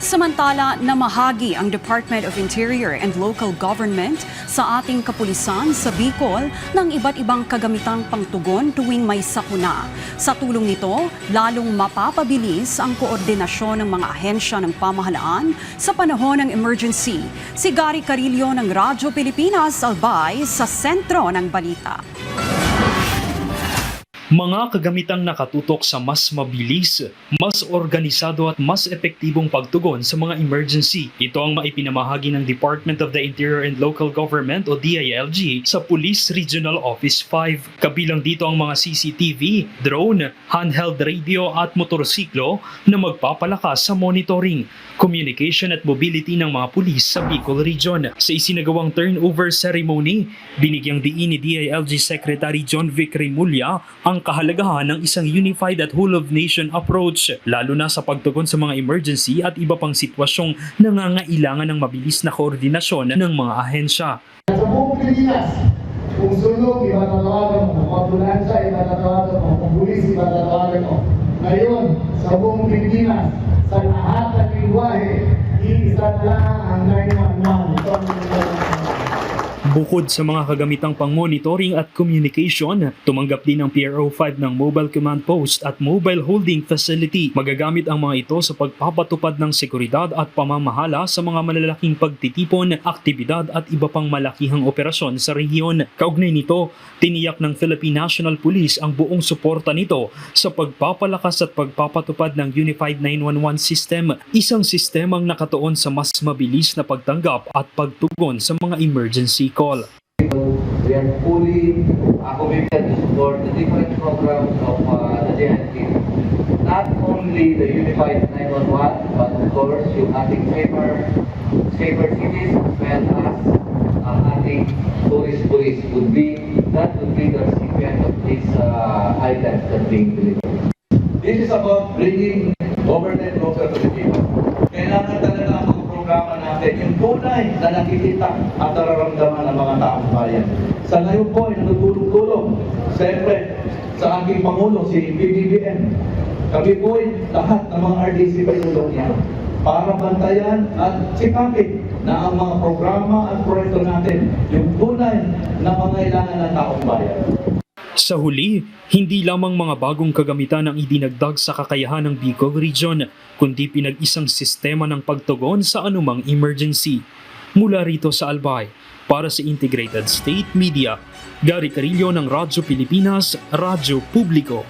Samantala, namahagi ang Department of Interior and Local Government sa ating kapulisan sa Bicol ng iba't ibang kagamitang pangtugon tuwing may sakuna. Sa tulong nito, lalong mapapabilis ang koordinasyon ng mga ahensya ng pamahalaan sa panahon ng emergency. Si Gary Carillo ng Radyo Pilipinas Albay sa sentro ng balita. Mga kagamitang nakatutok sa mas mabilis, mas organisado at mas epektibong pagtugon sa mga emergency. Ito ang maipinamahagi ng Department of the Interior and Local Government o DILG sa Police Regional Office 5. Kabilang dito ang mga CCTV, drone, handheld radio at motorsiklo na magpapalakas sa monitoring, communication at mobility ng mga pulis sa Bicol Region. Sa isinagawang turnover ceremony, binigyang diin ni DILG Secretary John Vic Remulla ang kahalagahan ng isang unified at whole-of-nation approach, lalo na sa pagtugon sa mga emergency at iba pang sitwasyong nangangailangan ng mabilis na koordinasyon ng mga ahensya. Sa buong Pilipinas, kung sunog, iba tatawagan mo. Kung ambulansya, iba tatawagan mo. Kung pulis, iba tatawagan mo. Ngayon, sa buong Pilipinas, sa lahat ng lingwahe, iisa na lang ang 911. Bukod sa mga kagamitang pang-monitoring at communication, tumanggap din ang PRO5 ng Mobile Command Post at Mobile Holding Facility. Magagamit ang mga ito sa pagpapatupad ng seguridad at pamamahala sa mga malalaking pagtitipon, aktibidad at iba pang malakihang operasyon sa rehiyon. Kaugnay nito, tiniyak ng Philippine National Police ang buong suporta nito sa pagpapalakas at pagpapatupad ng Unified 911 System, isang sistemang nakatuon sa mas mabilis na pagtanggap at pagtugon sa mga emergency call. We are fully committed to support the different programs of the DNT. Not only the Unified 911, but of course yung ating safer cities as well as ang ating tourist police would be the recipient of these items that being delivered. This is about bringing government closer to the people. Kailangan talaga ang mga programa natin yung tunay na nakikita at nararamdaman ng mga taong bayan. Sa ngayon po ay natutulong-tulong, siyempre sa aking Pangulo, si PBBM. Kami po ay lahat ng mga RDC pinulong niya para bantayan at sikapin na ang mga programa at proyekto natin yung tunay na pangailangan ng taong bayan. Sa huli, hindi lamang mga bagong kagamitan ang idinagdag sa kakayahan ng Bicol Region, kundi pinag-isang sistema ng pagtugon sa anumang emergency. Mula rito sa Albay, para sa Integrated State Media, Gary Carillo ng Radyo Pilipinas, Radyo Publiko.